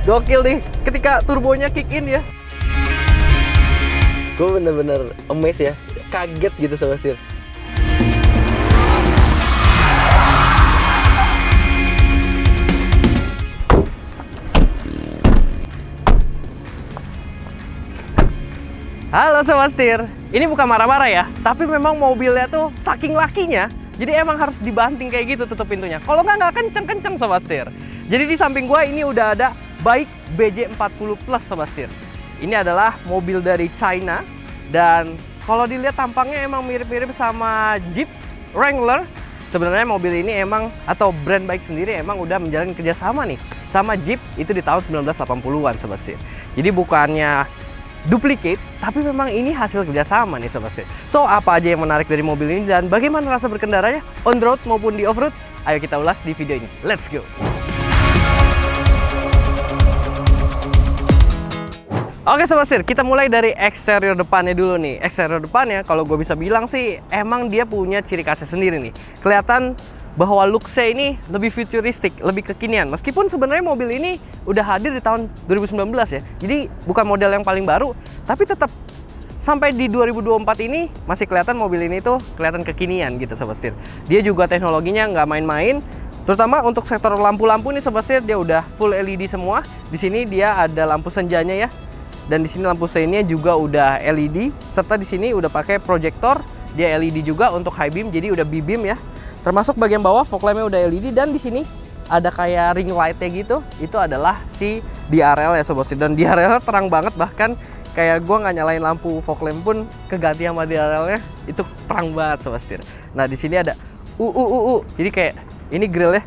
Gokil nih ketika turbonya kick in ya. Gue bener-bener amazed ya, kaget gitu Sobat Setir. Halo Sobat Setir, ini bukan marah-marah ya, tapi memang mobilnya tuh saking lakinya, jadi emang harus dibanting kayak gitu tutup pintunya. Kalau nggak kenceng-kenceng Sobat Setir. Jadi di samping gua ini udah ada Bike BJ40 Plus Sobat Setir. Ini adalah mobil dari China dan kalau dilihat tampangnya emang mirip-mirip sama Jeep Wrangler. Sebenarnya mobil ini emang atau brand bike sendiri emang udah menjalin kerjasama nih sama Jeep itu di tahun 1980-an Sobat Setir. Jadi bukannya duplicate, tapi memang ini hasil kerjasama nih Sobat Setir. So, apa aja yang menarik dari mobil ini dan bagaimana rasa berkendaranya on road maupun di off road? Ayo kita ulas di video ini. Let's go! Oke Sobat Setir, kita mulai dari eksterior depannya dulu nih. Eksterior depannya, kalau gue bisa bilang sih, emang dia punya ciri khasnya sendiri nih. Kelihatan bahwa looks-nya ini lebih futuristik, lebih kekinian. Meskipun sebenarnya mobil ini udah hadir di tahun 2019 ya. Jadi bukan model yang paling baru, tapi tetap sampai di 2024 ini masih kelihatan mobil ini tuh kelihatan kekinian gitu Sobat Setir. Dia juga teknologinya nggak main-main. Terutama untuk sektor lampu-lampu nih Sobat Setir, dia udah full LED semua. Di sini dia ada lampu senjanya ya. Dan di sini lampu seinnya juga udah LED, serta di sini udah pakai proyektor. Dia LED juga untuk high beam, jadi udah B-beam ya. Termasuk bagian bawah fog lampnya udah LED dan di sini ada kayak ring light-nya gitu. Itu adalah si DRL ya Sobat Setir. Dan DRL terang banget, bahkan kayak gua nggak nyalain lampu fog lamp pun keganti sama DRL-nya itu terang banget Sobat Setir. Nah di sini ada jadi kayak ini grillnya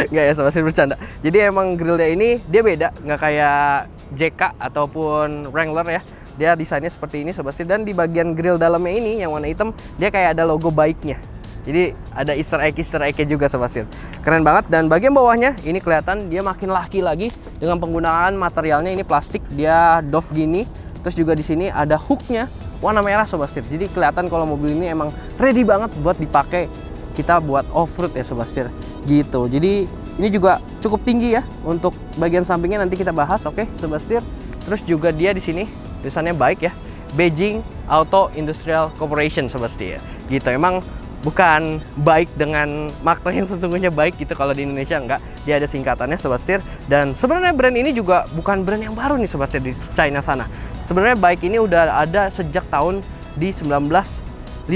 nggak ya Sobat Setir, bercanda. Jadi emang grillnya ini dia beda, nggak kayak JK ataupun Wrangler ya. Dia desainnya seperti ini Sobat Setir. Dan di bagian grill dalamnya ini yang warna hitam, dia kayak ada logo bike-nya. Jadi ada easter egg-nya juga Sobat Setir. Keren banget. Dan bagian bawahnya ini kelihatan dia makin laki lagi dengan penggunaan materialnya ini plastik. Dia doff gini. Terus juga di sini ada hooknya warna merah Sobat Setir. Jadi kelihatan kalau mobil ini emang ready banget buat dipakai kita buat off-road ya Sobat Setir. Gitu. Jadi ini juga cukup tinggi ya untuk bagian sampingnya, nanti kita bahas, oke Sobat Setir. Terus juga dia di sini tulisannya baik ya. Beijing Auto Industrial Corporation Sobat Setir. Gitu. Emang bukan baik dengan makna yang sesungguhnya baik gitu kalau di Indonesia, enggak. Dia ada singkatannya Sobat Setir. Dan sebenarnya brand ini juga bukan brand yang baru nih Sobat Setir di China sana. Sebenarnya baik ini udah ada sejak tahun di 1958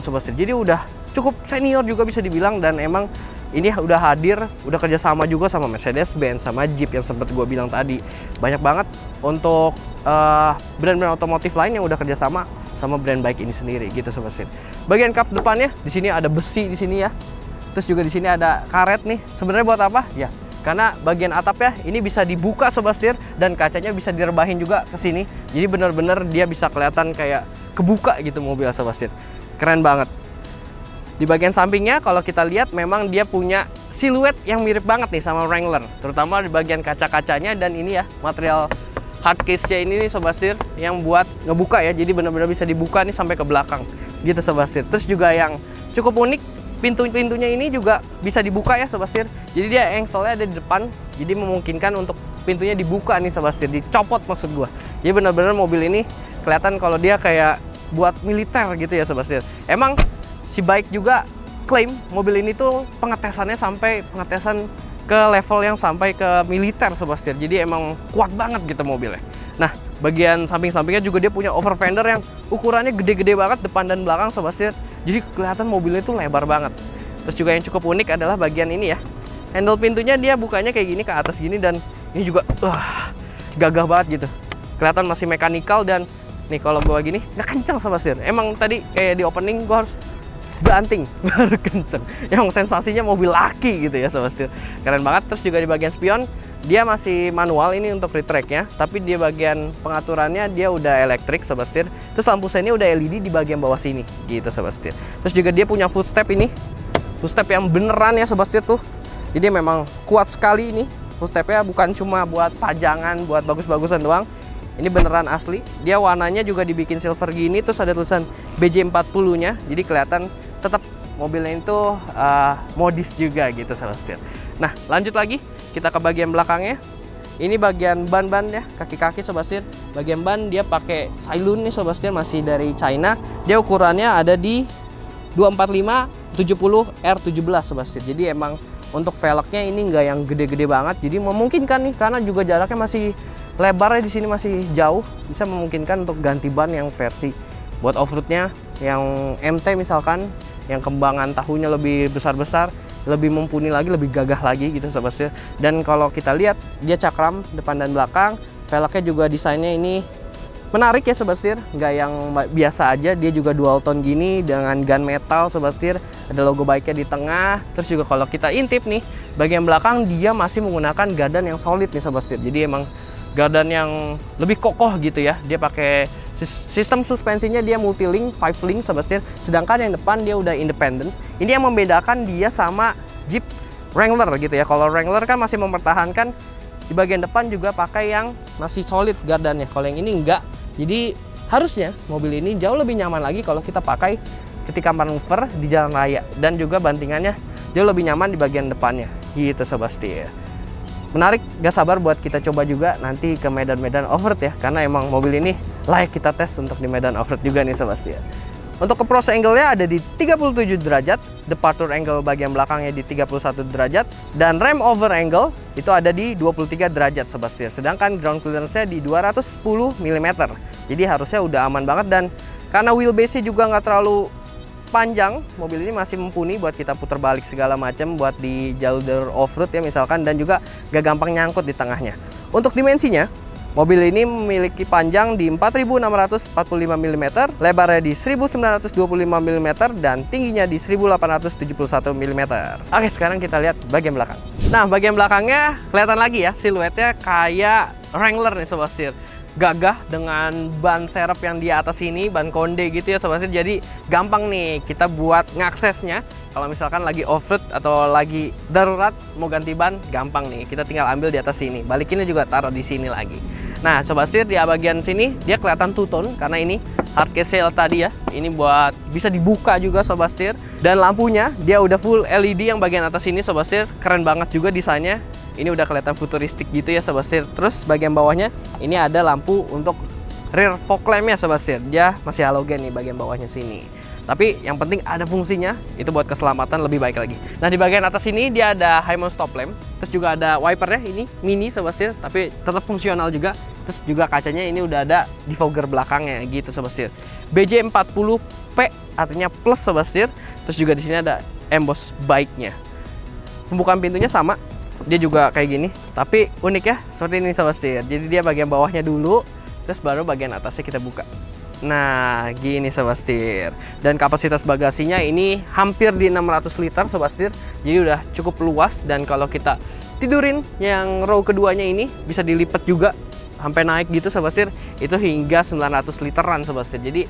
Sobat Setir. Jadi udah cukup senior juga bisa dibilang. Dan emang ini udah hadir, udah kerjasama juga sama Mercedes-Benz, sama Jeep yang sempat gue bilang tadi. Banyak banget untuk brand-brand otomotif lain yang udah kerjasama sama brand bike ini sendiri gitu Sobat Setir. Bagian kap depannya di sini ada besi di sini ya. Terus juga di sini ada karet nih. Sebenarnya buat apa? Ya, karena bagian atapnya ini bisa dibuka Sobat Setir dan kacanya bisa direbahin juga ke sini. Jadi bener-bener dia bisa kelihatan kayak kebuka gitu mobil Sobat Setir. Keren banget. Di bagian sampingnya kalau kita lihat memang dia punya siluet yang mirip banget nih sama Wrangler. Terutama di bagian kaca-kacanya dan ini ya material hard case-nya ini nih Sobat Setir yang buat ngebuka ya. Jadi benar-benar bisa dibuka nih sampai ke belakang gitu Sobat Setir. Terus juga yang cukup unik, pintu-pintunya ini juga bisa dibuka ya Sobat Setir. Jadi dia engselnya ada di depan, jadi memungkinkan untuk pintunya dibuka nih Sobat Setir, dicopot maksud gua. Jadi benar-benar mobil ini kelihatan kalau dia kayak buat militer gitu ya Sobat Setir. Emang si Bike juga klaim mobil ini tuh pengetesannya sampai pengetesan ke level yang sampai ke militer Sobat Setir. Jadi emang kuat banget gitu mobilnya. Nah, bagian samping-sampingnya juga dia punya over fender yang ukurannya gede-gede banget depan dan belakang Sobat Setir. Jadi kelihatan mobilnya itu lebar banget. Terus juga yang cukup unik adalah bagian ini ya. Handle pintunya dia bukanya kayak gini ke atas gini, dan ini juga gagah banget gitu. Kelihatan masih mekanikal. Dan nih kalau gua gini nggak kencang Sobat Setir. Emang tadi kayak di opening gua harus banting baru kenceng. Yang sensasinya mobil laki gitu ya Sobat Setir. Keren banget. Terus juga di bagian spion dia masih manual ini untuk retract-nya, tapi di bagian pengaturannya dia udah elektrik Sobat Setir. Terus lampu seinnya udah LED di bagian bawah sini gitu Sobat Setir. Terus juga dia punya footstep ini. Footstep yang beneran ya Sobat Setir tuh. Jadi memang kuat sekali ini. Footstep-nya bukan cuma buat pajangan, buat bagus-bagusan doang. Ini beneran asli. Dia warnanya juga dibikin silver gini, terus ada tulisan BJ40-nya. Jadi kelihatan tetap mobilnya itu modis juga gitu Sobat Setir. Nah, lanjut lagi kita ke bagian belakangnya. Ini bagian ban-ban ya, kaki-kaki Sobat Setir. Bagian ban dia pakai Sailun nih Sobat Setir, masih dari China. Dia ukurannya ada di 245 70 R17 Sobat Setir. Jadi emang untuk velgnya ini nggak yang gede-gede banget. Jadi memungkinkan nih, karena juga jaraknya masih lebarnya di sini masih jauh, bisa memungkinkan untuk ganti ban yang versi buat off-roadnya yang MT misalkan, yang kembangan tahunya lebih besar-besar, lebih mumpuni lagi, lebih gagah lagi gitu Sobat Setir. Dan kalau kita lihat dia cakram depan dan belakang, velgnya juga desainnya ini menarik ya Sobat Setir, nggak yang biasa aja. Dia juga dual tone gini dengan gunmetal Sobat Setir, ada logo bike-nya di tengah. Terus juga kalau kita intip nih, bagian belakang dia masih menggunakan gadan yang solid nih Sobat Setir. Jadi emang gadan yang lebih kokoh gitu ya. Dia pakai sistem suspensinya dia multi-link, 5-link Sobat Setir. Sedangkan yang depan dia udah independen. Ini yang membedakan dia sama Jeep Wrangler gitu ya. Kalau Wrangler kan masih mempertahankan di bagian depan juga pakai yang masih solid gardannya. Kalau yang ini enggak. Jadi harusnya mobil ini jauh lebih nyaman lagi kalau kita pakai ketika manuver di jalan raya. Dan juga bantingannya jauh lebih nyaman di bagian depannya gitu Sobat Setir. Menarik, gak sabar buat kita coba juga nanti ke medan-medan off-road ya, karena emang mobil ini layak kita tes untuk di medan off-road juga nih Sobat Setir. Untuk approach angle-nya ada di 37 derajat, departure angle bagian belakangnya di 31 derajat, dan ram over angle itu ada di 23 derajat Sobat Setir. Sedangkan ground clearance-nya di 210 mm. Jadi harusnya udah aman banget, dan karena wheelbase-nya juga nggak terlalu panjang, mobil ini masih mumpuni buat kita putar balik segala macam buat di jalur off-road ya misalkan, dan juga gak gampang nyangkut di tengahnya. Untuk dimensinya, mobil ini memiliki panjang di 4645 mm, lebarnya di 1925 mm, dan tingginya di 1871 mm. Oke, sekarang kita lihat bagian belakang. Nah, bagian belakangnya kelihatan lagi ya, siluetnya kayak Wrangler nih Sobat Setir. Gagah dengan ban serep yang di atas ini, ban konde gitu ya Sobat Setir. Jadi gampang nih kita buat ngaksesnya. Kalau misalkan lagi off-road atau lagi darurat mau ganti ban, gampang nih. Kita tinggal ambil di atas sini, balikinnya juga taruh di sini lagi. Nah Sobat Setir, di bagian sini dia kelihatan two tone karena ini hard case sail tadi ya. Ini buat bisa dibuka juga Sobat Setir. Dan lampunya dia udah full LED yang bagian atas ini Sobat Setir. Keren banget juga desainnya. Ini udah kelihatan futuristik gitu ya Sobat Setir. Terus bagian bawahnya ini ada lampu untuk rear fog lamp ya Sobat Setir. Dia masih halogen nih bagian bawahnya sini. Tapi yang penting ada fungsinya, itu buat keselamatan lebih baik lagi. Nah di bagian atas ini dia ada high mount stop lamp. Terus juga ada wipernya, ini mini Sobat Setir, tapi tetap fungsional juga. Terus juga kacanya ini udah ada defogger belakangnya gitu Sobat Setir. BJ40P artinya plus Sobat Setir. Terus juga di sini ada emboss bike-nya. Pembukaan pintunya sama. Dia juga kayak gini, tapi unik ya, seperti ini Sobat Setir. Jadi dia bagian bawahnya dulu, terus baru bagian atasnya kita buka. Nah, gini Sobat Setir. Dan kapasitas bagasinya ini hampir di 600 liter Sobat Setir. Jadi udah cukup luas, dan kalau kita tidurin yang row keduanya ini bisa dilipat juga sampai naik gitu Sobat Setir. Itu hingga 900 literan Sobat Setir. Jadi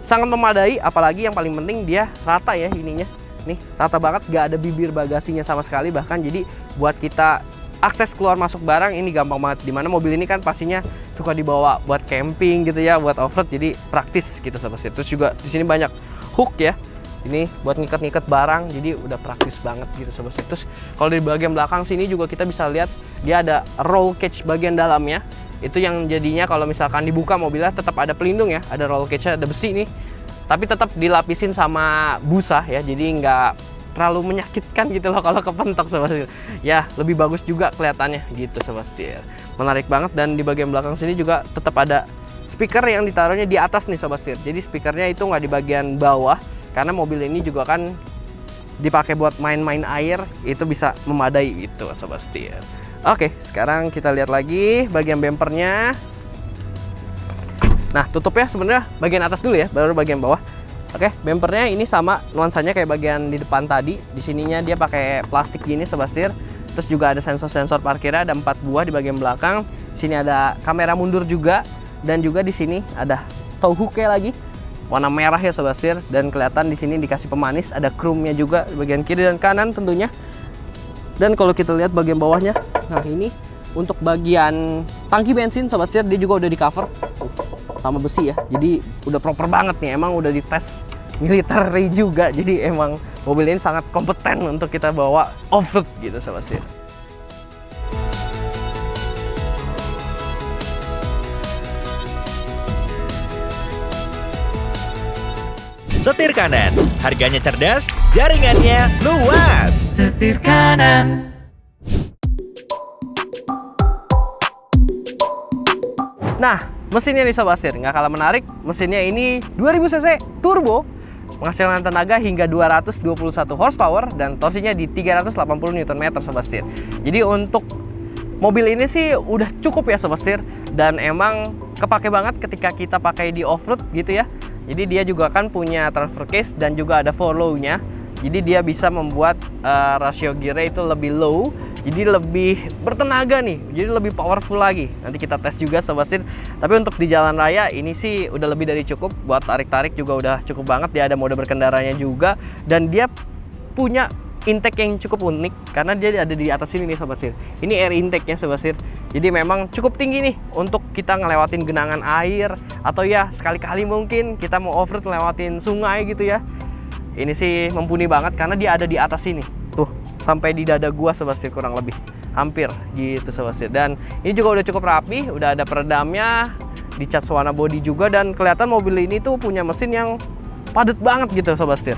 sangat memadai, apalagi yang paling penting dia rata ya ininya. Nih, rata banget, gak ada bibir bagasinya sama sekali. Bahkan jadi buat kita akses keluar masuk barang ini gampang banget. Dimana mobil ini kan pastinya suka dibawa buat camping gitu ya, buat off-road, jadi praktis gitu Sobat Setir. Terus juga di sini banyak hook ya. Ini buat ngikat-ngikat barang, jadi udah praktis banget gitu Sobat Setir. Terus kalau di bagian belakang sini juga kita bisa lihat dia ada roll cage bagian dalamnya. Itu yang jadinya kalau misalkan dibuka mobilnya tetap ada pelindung ya. Ada roll cage-nya, ada besi nih. Tapi tetap dilapisin sama busa ya, jadi nggak terlalu menyakitkan gitu loh kalau kepentok Sobat Setir. Ya, lebih bagus juga kelihatannya gitu Sobat Setir. Menarik banget, dan di bagian belakang sini juga tetap ada speaker yang ditaruhnya di atas nih Sobat Setir. Jadi speakernya itu nggak di bagian bawah, karena mobil ini juga kan dipakai buat main-main air, itu bisa memadai gitu Sobat Setir. Oke, sekarang kita lihat lagi bagian bempernya. Nah, tutupnya sebenarnya bagian atas dulu ya, baru bagian bawah. Oke, bempernya ini sama nuansanya kayak bagian di depan tadi. Di sininya dia pakai plastik gini Sobat Setir. Terus juga ada sensor-sensor parkirnya, ada 4 buah di bagian belakang. Di sini ada kamera mundur juga, dan juga di sini ada tow hook-nya lagi. Warna merah ya Sobat Setir, dan kelihatan di sini dikasih pemanis, ada chrome-nya juga di bagian kiri dan kanan tentunya. Dan kalau kita lihat bagian bawahnya, nah ini untuk bagian tangki bensin Sobat Setir, dia juga udah di cover sama besi ya, jadi udah proper banget nih, emang udah dites military juga. Jadi emang mobil ini sangat kompeten untuk kita bawa off-road gitu Sobat Setir. Setir kanan, harganya cerdas, jaringannya luas. Setir kanan. Nah, mesinnya nih Sobat Setir, nggak kalah menarik. Mesinnya ini 2000 cc turbo, menghasilkan tenaga hingga 221 horsepower dan torsinya di 380 Nm Sobat Setir. Jadi untuk mobil ini sih udah cukup ya Sobat Setir, dan emang kepake banget ketika kita pakai di off-road gitu ya. Jadi dia juga kan punya transfer case dan juga ada follow-nya. Jadi dia bisa membuat rasio gear itu lebih low, jadi lebih bertenaga nih, jadi lebih powerful lagi. Nanti kita tes juga Sobat Setir. Tapi untuk di jalan raya ini sih udah lebih dari cukup. Buat tarik-tarik juga udah cukup banget. Dia ada mode berkendaranya juga, dan dia punya intake yang cukup unik karena dia ada di atas sini nih Sobat Setir. Ini air intake-nya Sobat Setir. Jadi memang cukup tinggi nih untuk kita ngelewatin genangan air, atau ya sekali-kali mungkin kita mau off-road ngelewatin sungai gitu ya. Ini sih mumpuni banget karena dia ada di atas sini. Tuh, sampai di dada gua Sobat Setir kurang lebih. Hampir gitu Sobat Setir. Dan ini juga udah cukup rapi, udah ada peredamnya, dicat warna body juga, dan kelihatan mobil ini tuh punya mesin yang padat banget gitu Sobat Setir.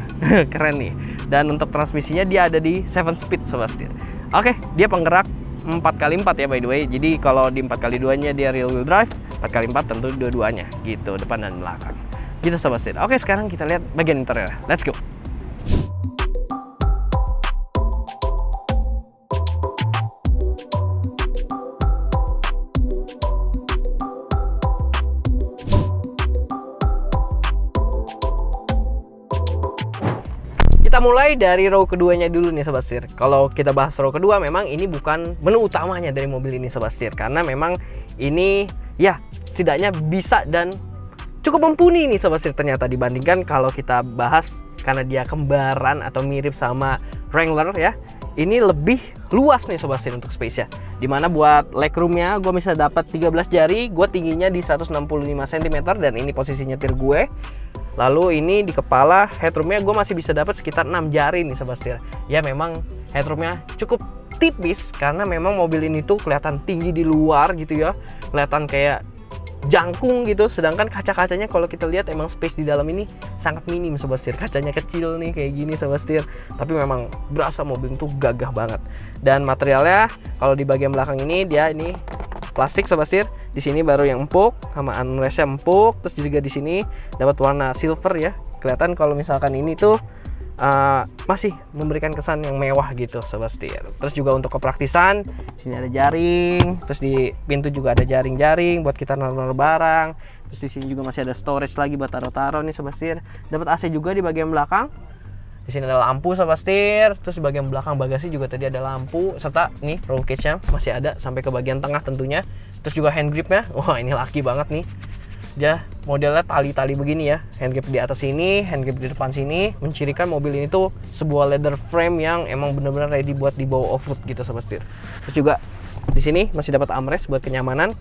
Keren nih. Dan untuk transmisinya dia ada di 7 speed Sobat Setir. Oke, dia penggerak 4x4 ya by the way. Jadi kalau di 4x2 nya dia rear wheel drive, 4x4 tentu dua-duanya gitu, depan dan belakang. Gitu Sobat Setir. Oke, sekarang kita lihat bagian interior. Let's go. Kita mulai dari row keduanya dulu nih Sobat Setir. Kalau kita bahas row kedua, memang ini bukan menu utamanya dari mobil ini Sobat Setir, karena memang ini ya setidaknya bisa dan cukup mumpuni nih Sobat Setir ternyata, dibandingkan kalau kita bahas karena dia kembaran atau mirip sama Wrangler ya. Ini lebih luas nih Sobat Setir untuk space-nya. Dimana buat legroomnya gue bisa dapat 13 jari, gue tingginya di 165 cm dan ini posisi nyetir gue. Lalu ini di kepala headroomnya gue masih bisa dapat sekitar 6 jari nih Sobat Setir. Ya memang headroomnya cukup tipis karena memang mobil ini tuh kelihatan tinggi di luar gitu ya. Kelihatan kayak jangkung gitu, sedangkan kaca-kacanya kalau kita lihat emang space di dalam ini sangat minim Sobat Setir. Kacanya kecil nih kayak gini Sobat Setir, tapi memang berasa mobil itu gagah banget. Dan materialnya kalau di bagian belakang ini dia ini plastik Sobat Setir. Di sini baru yang empuk, sama armrestnya empuk. Terus juga di sini dapat warna silver ya. Kelihatan kalau misalkan ini tuh masih memberikan kesan yang mewah gitu Sobat Setir. Terus juga untuk kepraktisan, sini ada jaring, terus di pintu juga ada jaring-jaring buat kita naruh barang. Terus di sini juga masih ada storage lagi buat taruh-taruh nih Sobat Setir. Dapat AC juga di bagian belakang. Di sini ada lampu Sobat Setir. Terus di bagian belakang bagasi juga tadi ada lampu, serta nih roll cage-nya masih ada sampai ke bagian tengah tentunya. Terus juga hand gripnya, wah ini laki banget nih. Dia modelnya tali-tali begini ya, hand grip di atas sini, hand grip di depan sini, mencirikan mobil ini tuh sebuah leather frame yang emang bener-bener ready buat dibawa off-road gitu Sobat Setir. Terus juga di sini masih dapat armrest buat kenyamanan,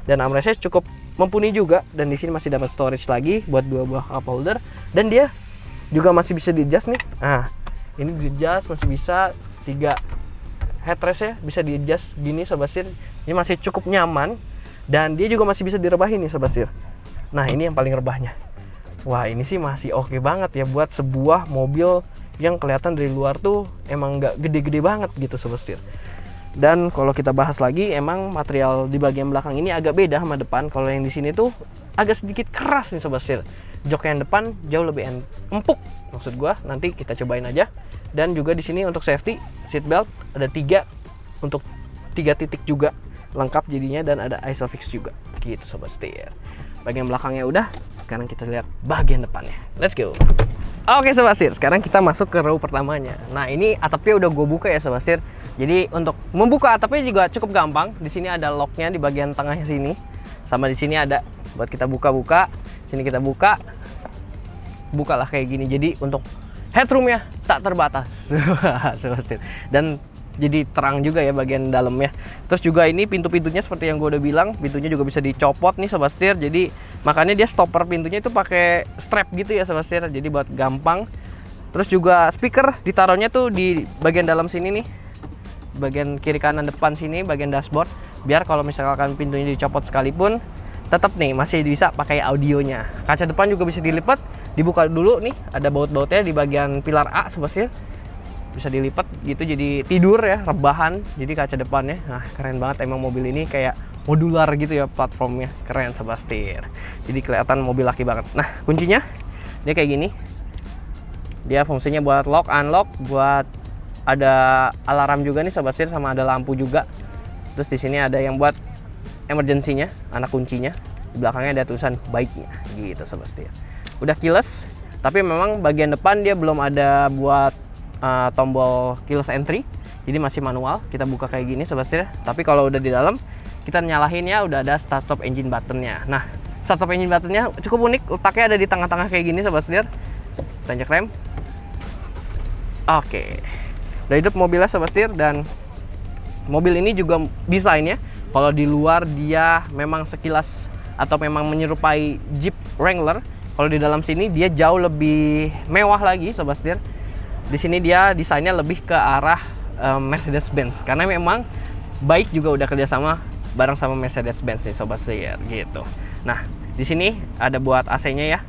dan armrestnya cukup mumpuni juga, dan di sini masih dapat storage lagi buat 2 buah cup holder, dan dia juga masih bisa di-adjust nih. Nah, ini di-adjust masih bisa 3 headrest ya, bisa di-adjust gini Sobat Setir. Ini masih cukup nyaman, dan dia juga masih bisa direbahin nih Sobat Setir. Nah ini yang paling rebahnya. Wah ini sih masih oke banget ya buat sebuah mobil yang kelihatan dari luar tuh emang nggak gede-gede banget gitu Sobat Setir. Dan kalau kita bahas lagi, emang material di bagian belakang ini agak beda sama depan. Kalau yang di sini tuh agak sedikit keras nih Sobat Setir. Jok yang depan jauh lebih empuk maksud gua. Nanti kita cobain aja. Dan juga di sini untuk safety seat belt ada 3 untuk 3 titik juga lengkap jadinya, dan ada isofix juga gitu Sobat Setir. Bagian belakangnya udah, sekarang kita lihat bagian depannya. Let's go. Oke Sobat Setir, sekarang kita masuk ke row pertamanya. Nah ini atapnya udah gue buka ya Sobat Setir. Jadi untuk membuka atapnya juga cukup gampang. Di sini ada locknya di bagian tengahnya sini, sama di sini ada buat kita buka-buka. Sini kita buka, bukalah kayak gini. Jadi untuk headroomnya tak terbatas Sobat Setir. Dan jadi terang juga ya bagian dalamnya. Terus juga ini pintu-pintunya seperti yang gue udah bilang, pintunya juga bisa dicopot nih Sobat Setir. Jadi makanya dia stopper pintunya itu pakai strap gitu ya Sobat Setir, jadi buat gampang. Terus juga speaker ditaruhnya tuh di bagian dalam sini nih, bagian kiri kanan depan sini, bagian dashboard, biar kalau misalkan pintunya dicopot sekalipun tetap nih masih bisa pakai audionya. Kaca depan juga bisa dilipat, dibuka dulu nih, ada baut-bautnya di bagian pilar A Sobat Setir, bisa dilipat gitu jadi tidur ya, rebahan. Jadi kaca depannya, nah keren banget emang mobil ini, kayak modular gitu ya platformnya, keren Sobat Setir. Jadi kelihatan mobil laki banget. Nah kuncinya dia kayak gini, dia fungsinya buat lock unlock, buat ada alarm juga nih Sobat Setir, sama ada lampu juga. Terus di sini ada yang buat emergency-nya, anak kuncinya. Di belakangnya ada tulisan baiknya gitu Sobat Setir. Udah keyless, tapi memang bagian depan dia belum ada buat tombol keyless entry, jadi masih manual. Kita buka kayak gini Sobat Setir. Tapi kalau udah di dalam, kita nyalahin ya, udah ada start stop engine buttonnya. Nah start stop engine buttonnya cukup unik, letaknya ada di tengah-tengah kayak gini Sobat Setir. Tanjak rem. Oke, udah hidup mobilnya Sobat Setir. Dan mobil ini juga desainnya, kalau di luar dia memang sekilas atau memang menyerupai Jeep Wrangler, kalau di dalam sini dia jauh lebih mewah lagi Sobat Setir. Di sini dia desainnya lebih ke arah Mercedes-Benz, karena memang baik juga udah kerjasama bareng sama Mercedes-Benz nih Sobat Setir gitu. Nah di sini ada buat AC-nya ya.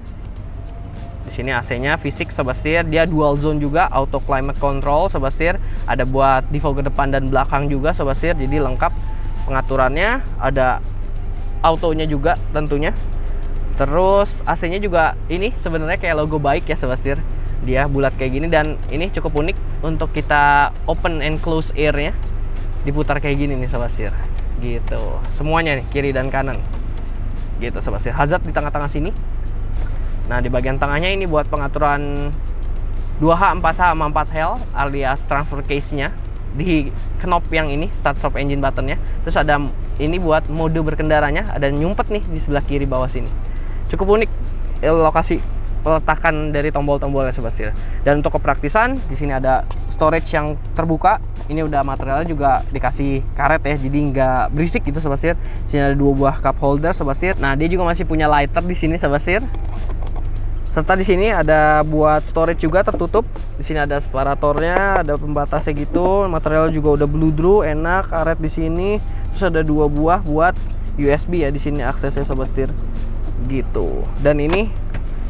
Di sini AC-nya fisik Sobat Setir, dia dual zone juga, auto climate control Sobat Setir. Ada buat defogger depan dan belakang juga Sobat Setir, jadi lengkap pengaturannya. Ada autonya juga tentunya. Terus AC-nya juga ini sebenarnya kayak logo baik ya Sobat Setir. Dia bulat kayak gini, dan ini cukup unik untuk kita open and close air-nya, diputar kayak gini nih Sobat Setir gitu. Semuanya nih, kiri dan kanan gitu Sobat Setir. Hazard di tengah-tengah sini. Nah di bagian tengahnya ini buat pengaturan 2H, 4H, sama 4L alias transfer case-nya. Di knob yang ini, start stop engine button-nya. Terus ada ini buat mode berkendaranya, ada nyumpet nih di sebelah kiri bawah sini. Cukup unik lokasi peletakan dari tombol-tombolnya Sobat Setir. Dan untuk kepraktisan, di sini ada storage yang terbuka. Ini udah materialnya juga dikasih karet ya, jadi nggak berisik gitu Sobat Setir. Di sini ada 2 buah cup holder Sobat Setir. Nah dia juga masih punya lighter di sini Sobat Setir. Serta di sini ada buat storage juga tertutup. Di sini ada separatornya, ada pembatasnya gitu. Material juga udah blue draw, enak. Karet di sini. Terus ada 2 buah buat USB ya di sini aksesnya Sobat Setir. Gitu. Dan ini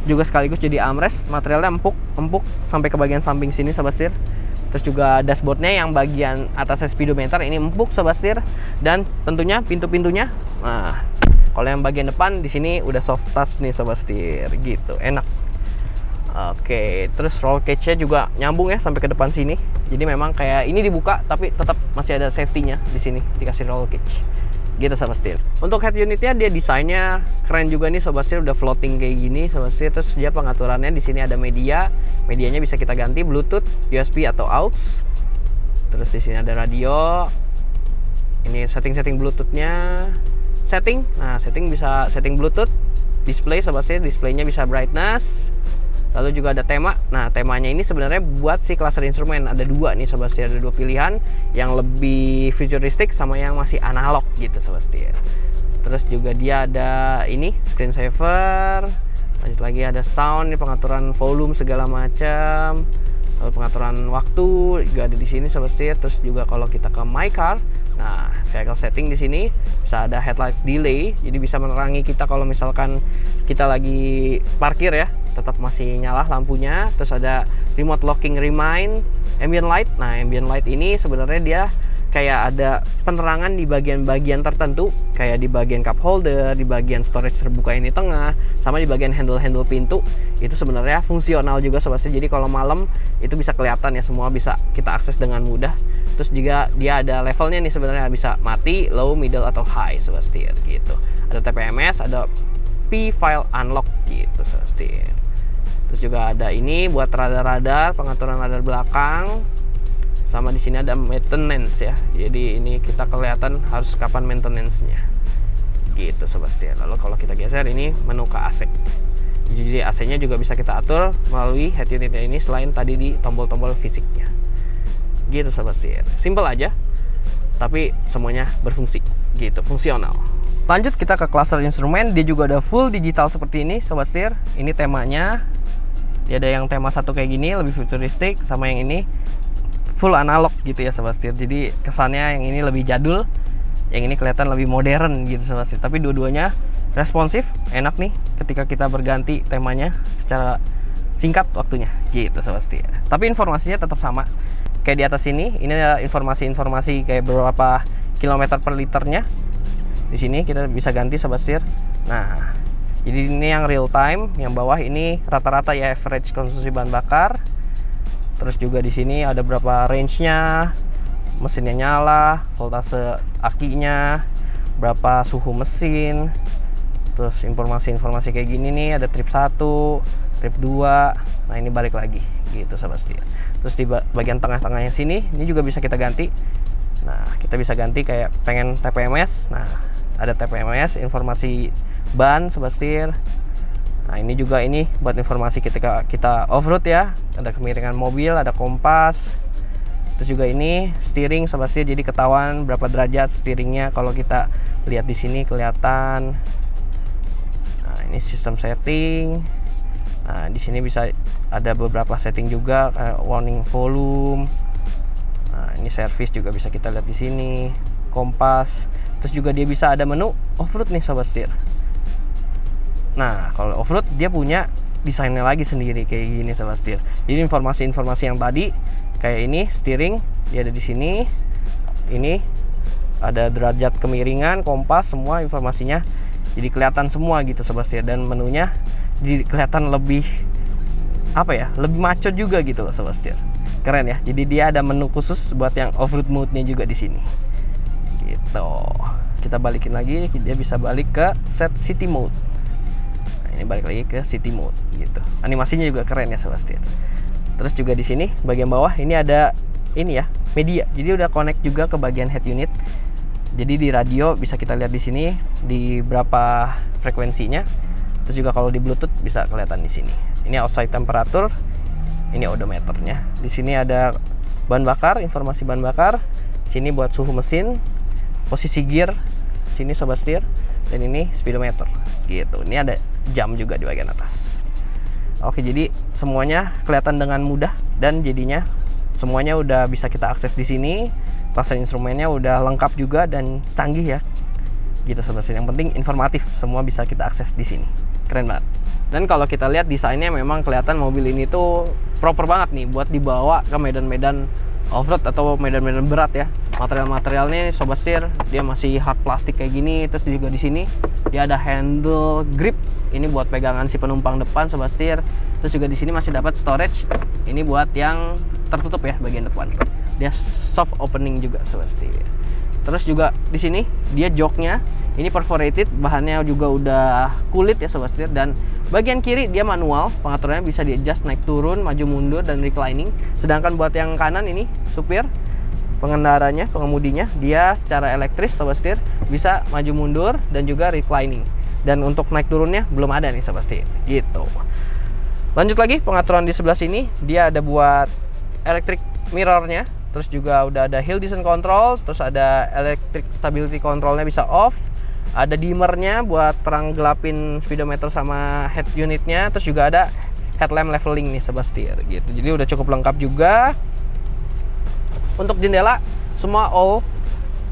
juga sekaligus jadi armrest, materialnya empuk sampai ke bagian samping sini Sobat Setir. Terus juga dashboardnya yang bagian atasnya speedometer ini empuk Sobat Setir. Dan tentunya pintu-pintunya, nah kalau yang bagian depan di sini udah soft touch nih Sobat Setir gitu, enak. Oke, terus roll cage-nya juga nyambung ya sampai ke depan sini. Jadi memang kayak ini dibuka tapi tetap masih ada safety-nya di sini, dikasih roll cage gitu Sobat Setir. Untuk head unitnya dia desainnya keren juga nih Sobat Setir, udah floating kayak gini Sobat Setir. Terus dia pengaturannya di sini ada medianya bisa kita ganti Bluetooth, USB atau aux. Terus di sini ada radio. Ini setting Bluetooth-nya. Nah setting bisa setting Bluetooth, display Sobat Setir, displaynya bisa brightness. Lalu juga ada tema. Nah temanya ini sebenarnya buat si cluster instrumen, ada 2 nih Sobat Setir, ada 2 pilihan, yang lebih futuristik sama yang masih analog gitu Sobat Setir. Terus juga dia ada ini screen saver, lanjut lagi ada sound, ini pengaturan volume segala macam, lalu pengaturan waktu juga ada di sini Sobat Setir. Terus juga kalau kita ke my car, nah vehicle setting di sini bisa ada headlight delay, jadi bisa menerangi kita kalau misalkan kita lagi parkir ya, tetap masih nyala lampunya. Terus ada remote locking remind, ambient light. Nah ambient light ini sebenarnya dia kayak ada penerangan di bagian-bagian tertentu, kayak di bagian cup holder, di bagian storage terbuka ini tengah, sama di bagian handle pintu. Itu sebenarnya fungsional juga Sobat Setir, jadi kalau malam itu bisa kelihatan ya, semua bisa kita akses dengan mudah. Terus juga dia ada levelnya nih sebenarnya, bisa mati, low, middle, atau high Sobat Setir gitu. Ada TPMS, ada P-File Unlock gitu Sobat Setir. Terus juga ada ini buat radar-radar, pengaturan radar belakang. Sama di sini ada maintenance ya. Jadi ini kita kelihatan harus kapan maintenance-nya. Gitu Sobat Setir. Lalu kalau kita geser ini menu ke AC. Jadi AC-nya juga bisa kita atur melalui head unitnya ini, selain tadi di tombol-tombol fisiknya. gitu sobat setir. Simple aja, tapi semuanya berfungsi gitu, fungsional. Lanjut kita ke cluster instrumen, dia juga ada full digital seperti ini sobat setir. Ini temanya, dia ada yang tema satu kayak gini lebih futuristik, sama yang ini full analog gitu ya sobat setir. Jadi kesannya yang ini lebih jadul, yang ini kelihatan lebih modern gitu sobat setir. Tapi dua-duanya responsif, enak nih ketika kita berganti temanya secara singkat waktunya gitu sobat setir. Tapi informasinya tetap sama kayak di atas ini ada informasi-informasi kayak berapa kilometer per liternya. Di sini kita bisa ganti sobat setir. Nah, jadi ini yang real time, yang bawah ini rata-rata ya average konsumsi bahan bakar. Terus juga di sini ada berapa range-nya, mesinnya nyala, voltase akinya, berapa suhu mesin. Terus informasi-informasi kayak gini nih, ada trip 1, trip 2. Nah, ini balik lagi gitu sobat setir. Terus di bagian tengah-tengahnya sini ini juga bisa kita ganti. Nah, kita bisa ganti kayak pengen TPMS. Nah, ada TPMS, informasi ban sobat setir. Nah, ini juga ini buat informasi ketika kita off-road ya. Ada kemiringan mobil, ada kompas. Terus juga ini steering sobat setir, jadi ketahuan berapa derajat steeringnya kalau kita lihat di sini kelihatan. Nah, ini sistem setting. Nah, di sini bisa ada beberapa setting juga kayak warning volume. Nah, ini service juga bisa kita lihat di sini, kompas. Terus juga dia bisa ada menu off-road nih sobat setir. Nah, kalau off-road dia punya desainnya lagi sendiri kayak gini sobat setir. Jadi informasi-informasi yang tadi kayak ini steering dia ada di sini. Ini ada derajat kemiringan, kompas, semua informasinya jadi kelihatan semua gitu sobat setir, dan menunya jadi kelihatan lebih apa ya, lebih maco juga gitu loh sobat setir. Keren ya. Jadi dia ada menu khusus buat yang off-road mode-nya juga di sini. Gitu. Kita balikin lagi, dia bisa balik ke set city mode. Nah, ini balik lagi ke city mode gitu. Animasinya juga keren ya sobat setir. Terus juga di sini bagian bawah ini ada ini ya, media. Jadi udah connect juga ke bagian head unit. Jadi di radio bisa kita lihat di sini di berapa frekuensinya. Terus juga kalau di Bluetooth bisa kelihatan di sini. Ini outside temperature, ini odometernya. Di sini ada bahan bakar, informasi bahan bakar. Sini buat suhu mesin, posisi gear, sini sobat setir, dan ini speedometer. Gitu. Ini ada jam juga di bagian atas. Oke, jadi semuanya kelihatan dengan mudah dan jadinya semuanya udah bisa kita akses di sini. Cluster instrumennya udah lengkap juga dan canggih ya. Gitu sobat setir. Yang penting informatif, semua bisa kita akses di sini. Keren banget. Dan kalau kita lihat desainnya memang kelihatan mobil ini tuh proper banget nih buat dibawa ke medan-medan off-road atau medan-medan berat ya. Material-materialnya sobat setir dia masih hard plastik kayak gini. Terus juga di sini dia ada handle grip. Ini buat pegangan si penumpang depan sobat setir. Terus juga di sini masih dapat storage. Ini buat yang tertutup ya bagian depan. Dia soft opening juga sobat setir. Terus juga di sini dia joknya ini perforated, bahannya juga udah kulit ya sobat setir, dan bagian kiri dia manual, pengaturannya bisa di adjust naik turun, maju mundur, dan reclining. Sedangkan buat yang kanan ini supir, pengendaranya, pengemudinya dia secara elektris sobat setir bisa maju mundur dan juga reclining. Dan untuk naik turunnya belum ada nih sobat setir. Gitu. Lanjut lagi pengaturan di sebelah sini, dia ada buat electric mirrornya. Terus juga udah ada hill descent control, terus ada electric stability controlnya bisa off, ada dimmernya buat terang gelapin speedometer sama head unitnya, terus juga ada headlamp leveling nih sobat setir gitu. Jadi udah cukup lengkap juga. Untuk jendela semua all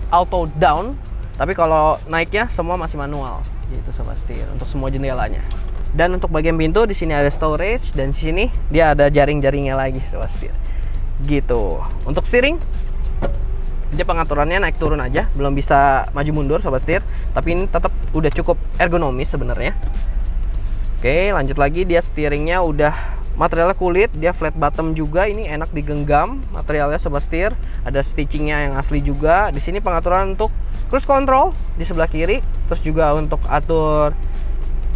auto down, tapi kalau naiknya semua masih manual gitu sobat setir untuk semua jendelanya. Dan untuk bagian pintu di sini ada storage, dan di sini dia ada jaring-jaringnya lagi sobat setir. Gitu. Untuk steering dia pengaturannya naik turun aja, belum bisa maju mundur sobat setir, tapi ini tetap udah cukup ergonomis sebenarnya. Oke, lanjut lagi, dia steeringnya udah materialnya kulit, dia flat bottom juga, ini enak digenggam materialnya sobat setir, ada stitchingnya yang asli juga. Di sini pengaturan untuk cruise control di sebelah kiri, terus juga untuk atur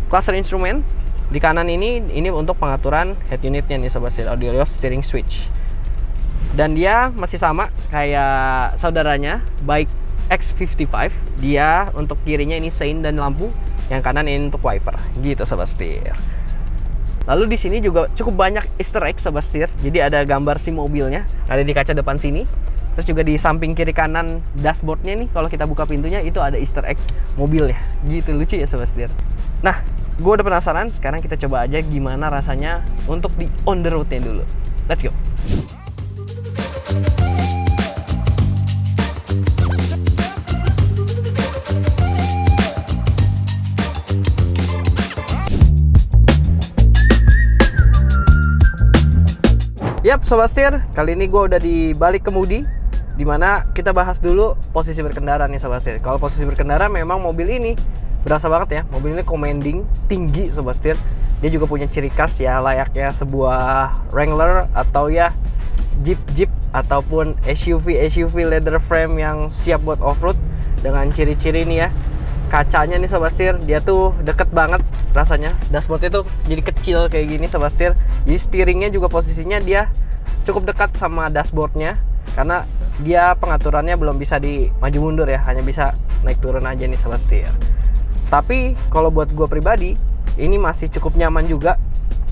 cluster instrumen di kanan ini untuk pengaturan head unitnya nih sobat setir, audio steering switch. Dan dia masih sama kayak saudaranya Bike X55. Dia untuk kirinya ini sein dan lampu, yang kanan ini untuk wiper. Gitu sobat setir. Lalu di sini juga cukup banyak Easter egg sobat setir. Jadi ada gambar si mobilnya, ada di kaca depan sini. Terus juga di samping kiri kanan dashboardnya nih, kalau kita buka pintunya itu ada Easter egg mobilnya. Gitu lucu ya sobat setir. Nah, gue udah penasaran. Sekarang kita coba aja gimana rasanya untuk di on the road-nya dulu. Let's go. Yap, sobat setir, kali ini gue udah di balik kemudi, dimana kita bahas dulu posisi berkendara nih sobat setir. Kalau posisi berkendara memang mobil ini berasa banget ya, mobil ini commanding, tinggi sobat setir. Dia juga punya ciri khas ya, layaknya sebuah Wrangler atau ya Jeep ataupun SUV leather frame yang siap buat off-road. Dengan ciri-ciri nih ya, kacanya nih sobat setir, dia tuh deket banget rasanya. Dashboardnya tuh jadi kecil kayak gini sobat setir. Jadi steeringnya juga posisinya dia cukup dekat sama dashboardnya, karena dia pengaturannya belum bisa di maju mundur ya, hanya bisa naik turun aja nih sobat setir. Tapi kalau buat gue pribadi ini masih cukup nyaman juga.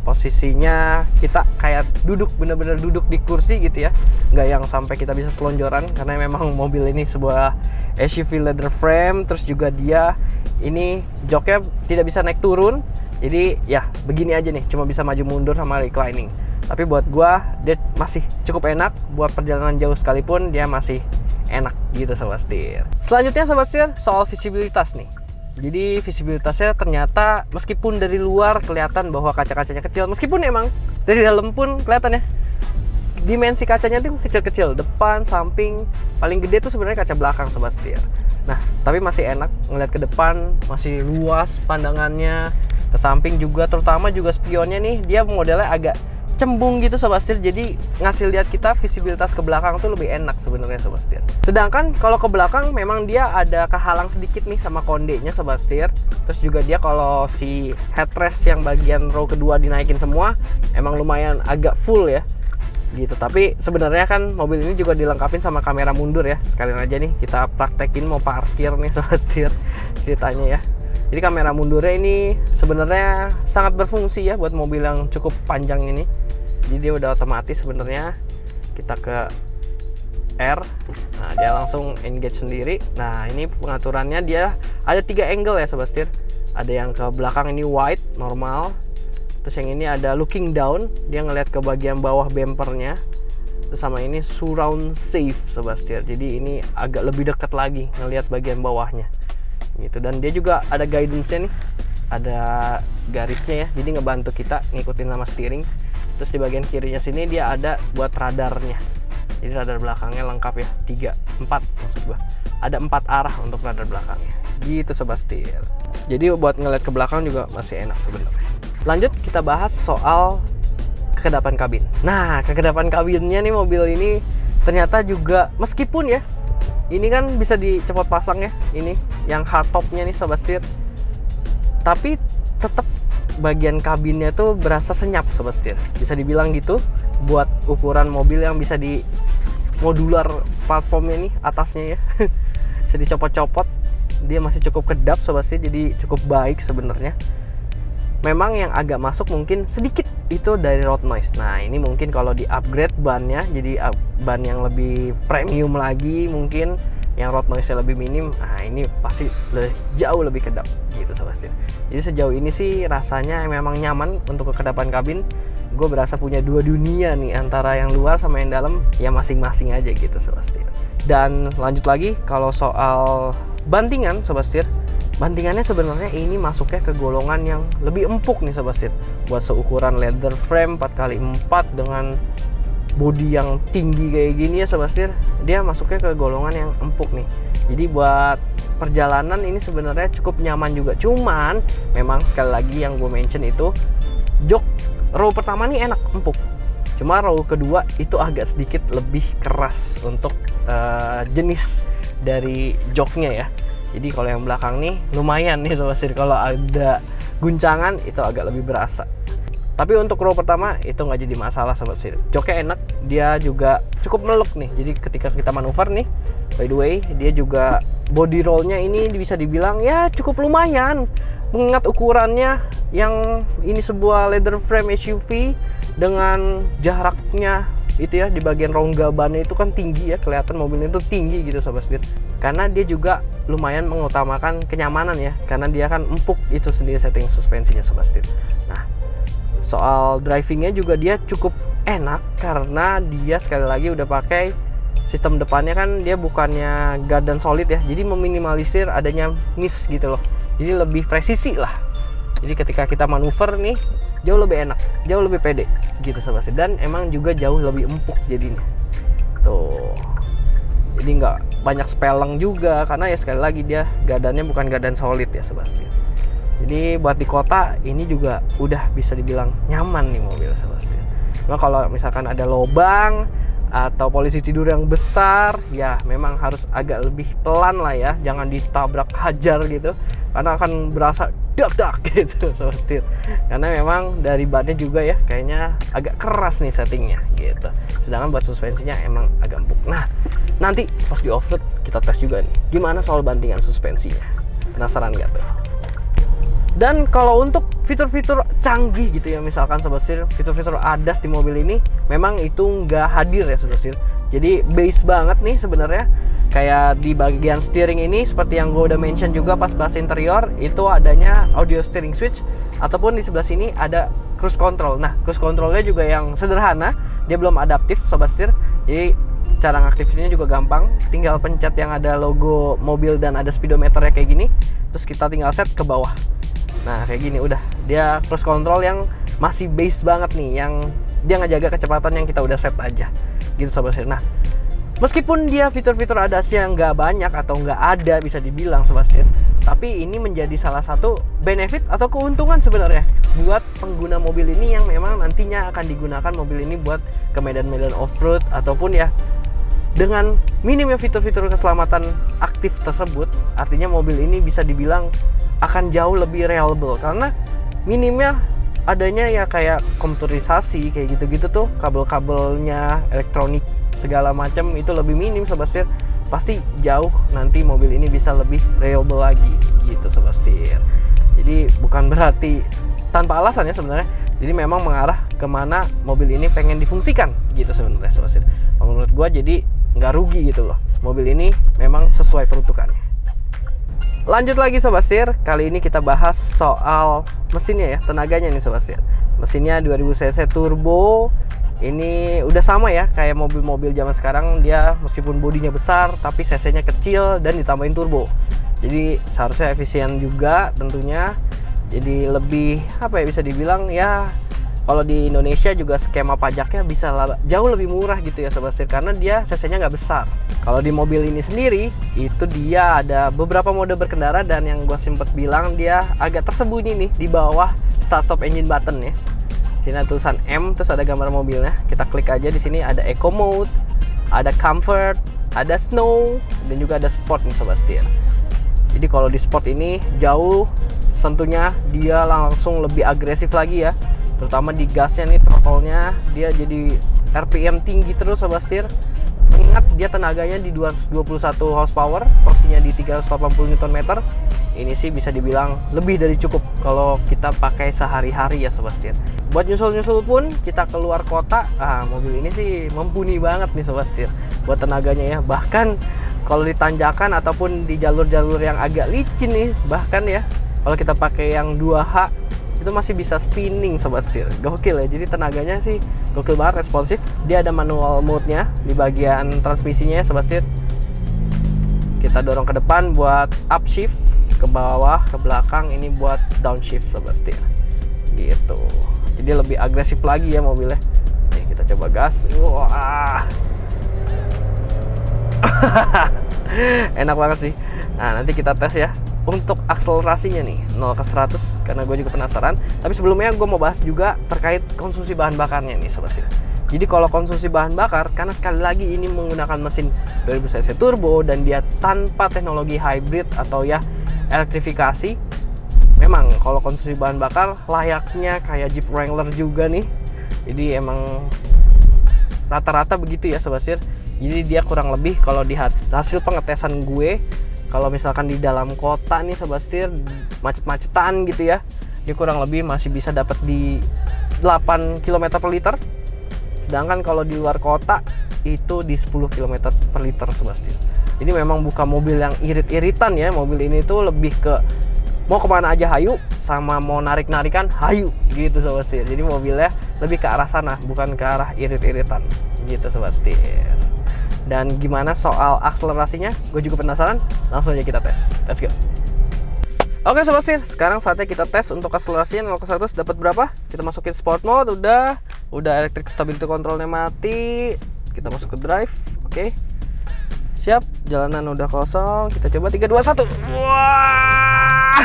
Posisinya kita kayak duduk, bener-bener duduk di kursi gitu ya, nggak yang sampai kita bisa selonjoran, karena memang mobil ini sebuah SUV leather frame. Terus juga dia ini joknya tidak bisa naik turun, jadi ya begini aja nih, cuma bisa maju mundur sama reclining. Tapi buat gua dia masih cukup enak, buat perjalanan jauh sekalipun dia masih enak gitu sobat setir. Selanjutnya sobat setir, soal visibilitas nih. Jadi visibilitasnya ternyata meskipun dari luar kelihatan bahwa kaca-kacanya kecil, meskipun emang dari dalam pun kelihatan ya, dimensi kacanya tuh kecil-kecil, depan, samping, paling gede tuh sebenarnya kaca belakang sobat setir. Nah, tapi masih enak ngeliat ke depan, masih luas pandangannya, ke samping juga, terutama juga spionnya nih, dia modelnya agak cembung gitu sobat setir, jadi ngasih lihat kita visibilitas ke belakang tuh lebih enak sebenarnya sobat setir. Sedangkan kalau ke belakang memang dia ada kehalang sedikit nih sama kondenya sobat setir. Terus juga dia kalau si headrest yang bagian row kedua dinaikin semua, emang lumayan agak full ya gitu. Tapi sebenarnya kan mobil ini juga dilengkapin sama kamera mundur ya. Sekalian aja nih kita praktekin mau parkir nih sobat setir ceritanya ya. Jadi kamera mundurnya ini sebenarnya sangat berfungsi ya buat mobil yang cukup panjang ini. Jadi dia udah otomatis sebenarnya. Kita ke R, nah dia langsung engage sendiri. Nah ini pengaturannya dia ada 3 angle ya sobat setir. Ada yang ke belakang ini wide normal, terus yang ini ada looking down, dia ngeliat ke bagian bawah bumpernya. Terus sama ini surround safe sobat setir, jadi ini agak lebih dekat lagi ngeliat bagian bawahnya gitu. Dan dia juga ada guidance-nya nih, ada garisnya ya, jadi ngebantu kita ngikutin nama steering. Terus di bagian kirinya sini dia ada buat radarnya, jadi radar belakangnya lengkap ya, 4 maksud gua, ada 4 arah untuk radar belakangnya gitu sobat setir. Jadi buat ngeliat ke belakang juga masih enak sebenarnya. Lanjut kita bahas soal kekedapan kabin. Nah, kekedapan kabinnya nih mobil ini ternyata juga, meskipun ya ini kan bisa dicopot pasang ya, ini yang hardtopnya nih sobat setir, tapi tetap bagian kabinnya tuh berasa senyap sobat setir, bisa dibilang gitu. Buat ukuran mobil yang bisa di modular platformnya nih atasnya ya bisa dicopot-copot, dia masih cukup kedap sobat setir, jadi cukup baik sebenarnya. Memang yang agak masuk mungkin sedikit itu dari road noise. Nah ini mungkin kalau di upgrade bannya, jadi ban yang lebih premium lagi, mungkin yang road noise-nya lebih minim, nah ini pasti jauh lebih kedap gitu sobat setir. Jadi sejauh ini sih rasanya memang nyaman untuk kekedapan kabin. Gue berasa punya 2 dunia nih, antara yang luar sama yang dalam, ya masing-masing aja gitu sobat setir. Dan lanjut lagi kalau soal bantingan sobat setir, bantingannya sebenarnya ini masuknya ke golongan yang lebih empuk nih sobat setir. Buat seukuran leather frame 4x4 dengan bodi yang tinggi kayak gini ya sobat setir, dia masuknya ke golongan yang empuk nih. Jadi buat perjalanan ini sebenarnya cukup nyaman juga. Cuman memang sekali lagi yang gue mention itu, jok row pertama nih enak, empuk. Cuma row kedua itu agak sedikit lebih keras untuk jenis dari joknya ya. Jadi kalau yang belakang nih lumayan nih sobat setir, kalau ada guncangan itu agak lebih berasa. Tapi untuk row pertama itu nggak jadi masalah sobat setir. Joknya enak, dia juga cukup meluk nih. Jadi ketika kita manuver nih, by the way, dia juga body rollnya ini bisa dibilang ya cukup lumayan. Mengingat ukurannya yang ini sebuah leather frame SUV dengan jaraknya itu ya, di bagian rongga bannya itu kan tinggi ya, kelihatan mobilnya itu tinggi gitu sobat setir. Karena dia juga lumayan mengutamakan kenyamanan ya, karena dia kan empuk itu sendiri setting suspensinya sobat setir. Nah, soal drivingnya juga dia cukup enak karena dia sekali lagi udah pakai sistem depannya kan dia bukannya gardan solid ya, jadi meminimalisir adanya miss gitu loh, jadi lebih presisi lah. Jadi ketika kita manuver nih jauh lebih enak, jauh lebih pede gitu sobat setir. Dan emang juga jauh lebih empuk jadinya tuh, jadi nggak banyak speleng juga karena ya sekali lagi dia gardannya bukan gardan solid ya sobat setir. Jadi buat di kota ini juga udah bisa dibilang nyaman nih mobil sobat setir. Cuma kalau misalkan ada lobang atau polisi tidur yang besar ya memang harus agak lebih pelan lah ya, jangan ditabrak hajar gitu karena akan berasa dak gitu sobat setir. Karena memang dari bannya juga ya kayaknya agak keras nih settingnya gitu, sedangkan buat suspensinya emang agak empuk. Nah, nanti pas di off-road kita tes juga nih gimana soal bantingan suspensinya, penasaran gak tuh? Dan kalau untuk fitur-fitur canggih gitu ya, misalkan sobat setir, fitur-fitur ADAS di mobil ini memang itu nggak hadir ya sobat setir. Jadi base banget nih sebenarnya. Kayak di bagian steering ini seperti yang gue udah mention juga pas bahas interior, itu adanya audio steering switch, ataupun di sebelah sini ada cruise control. Nah, cruise controlnya juga yang sederhana, dia belum adaptif sobat setir. Jadi cara ngaktifinnya juga gampang, tinggal pencet yang ada logo mobil dan ada speedometernya kayak gini, terus kita tinggal set ke bawah. Nah kayak gini udah, dia cruise control yang masih base banget nih, yang dia ngejaga kecepatan yang kita udah set aja gitu sobat setir. Nah, meskipun dia fitur-fitur ADAS-nya nggak banyak atau nggak ada bisa dibilang sobat setir, tapi ini menjadi salah satu benefit atau keuntungan sebenarnya buat pengguna mobil ini yang memang nantinya akan digunakan mobil ini buat ke medan-medan off-road ataupun ya dengan minimnya fitur-fitur keselamatan aktif tersebut. Artinya mobil ini bisa dibilang akan jauh lebih reliable karena minimnya adanya ya kayak komputerisasi kayak gitu-gitu tuh, kabel-kabelnya, elektronik segala macam itu lebih minim sobat setir. Pasti jauh nanti mobil ini bisa lebih reliable lagi gitu sobat setir. Jadi bukan berarti tanpa alasan ya sebenarnya. Jadi memang mengarah kemana mobil ini pengen difungsikan gitu sebenarnya sobat setir. Menurut gua jadi nggak rugi gitu loh, mobil ini memang sesuai peruntukannya. Lanjut lagi sobat setir, kali ini kita bahas soal mesinnya ya, tenaganya nih sobat setir. Mesinnya 2000 cc turbo. Ini udah sama ya kayak mobil-mobil zaman sekarang, dia meskipun bodinya besar tapi cc-nya kecil dan ditambahin turbo. Jadi seharusnya efisien juga tentunya. Jadi lebih apa ya, bisa dibilang ya kalau di Indonesia juga skema pajaknya bisa jauh lebih murah gitu ya sobat setir, karena dia cc-nya nggak besar. Kalau di mobil ini sendiri itu dia ada beberapa mode berkendara, dan yang gue sempet bilang dia agak tersembunyi nih di bawah start stop engine button ya. Sini ada tulisan M, terus ada gambar mobilnya. Kita klik aja di sini, ada eco mode, ada comfort, ada snow, dan juga ada sport nih sobat setir. Jadi kalau di sport ini jauh tentunya dia langsung lebih agresif lagi ya, terutama di gasnya nih, throttle-nya dia jadi RPM tinggi terus sobat setir. Ingat dia tenaganya di 221 horsepower, torsinya di 380 Nm. Ini sih bisa dibilang lebih dari cukup kalau kita pakai sehari-hari ya sobat setir. Buat nyusul-nyusul pun kita keluar kota, mobil ini sih mumpuni banget nih sobat setir buat tenaganya ya. Bahkan kalau di tanjakan ataupun di jalur-jalur yang agak licin nih, bahkan ya kalau kita pakai yang 2H itu masih bisa spinning sobat setir. Gokil ya, jadi tenaganya sih gokil banget, responsif. Dia ada manual mode-nya di bagian transmisinya ya sobat setir. Kita dorong ke depan buat upshift, ke bawah, ke belakang ini buat downshift sobat setir gitu. Jadi lebih agresif lagi ya mobilnya. Nih kita coba gas. Wah. Enak banget sih. Nah nanti kita tes ya untuk akselerasinya nih 0 ke 100 karena gue juga penasaran. Tapi sebelumnya gue mau bahas juga terkait konsumsi bahan bakarnya nih sobat setir. Jadi kalau konsumsi bahan bakar, karena sekali lagi ini menggunakan mesin 2000 cc turbo dan dia tanpa teknologi hybrid atau ya elektrifikasi, memang kalau konsumsi bahan bakar layaknya kayak Jeep Wrangler juga nih. Jadi emang rata-rata begitu ya sobat setir. Jadi dia kurang lebih kalau di hasil pengetesan gue Kalau misalkan di dalam kota nih Sobat Setir, macet-macetan gitu ya, ini kurang lebih masih bisa dapat di 8 km per liter. Sedangkan kalau di luar kota itu di 10 km per liter Sobat Setir. Ini memang bukan mobil yang irit-iritan ya. Mobil ini tuh lebih ke mau kemana aja hayu, sama mau narik-narikan hayu gitu Sobat Setir. Jadi mobilnya lebih ke arah sana, bukan ke arah irit-iritan gitu Sobat Setir. Dan gimana soal akselerasinya? Gue juga penasaran. Langsung aja kita tes. Let's go. Oke Sobat Setir, sekarang saatnya kita tes untuk akselerasinya 0 ke 100 dapat berapa? Kita masukin sport mode, udah electric stability controlnya mati. Kita masuk ke drive. Oke. Siap, jalanan udah kosong. Kita coba 3 2 1. Wah!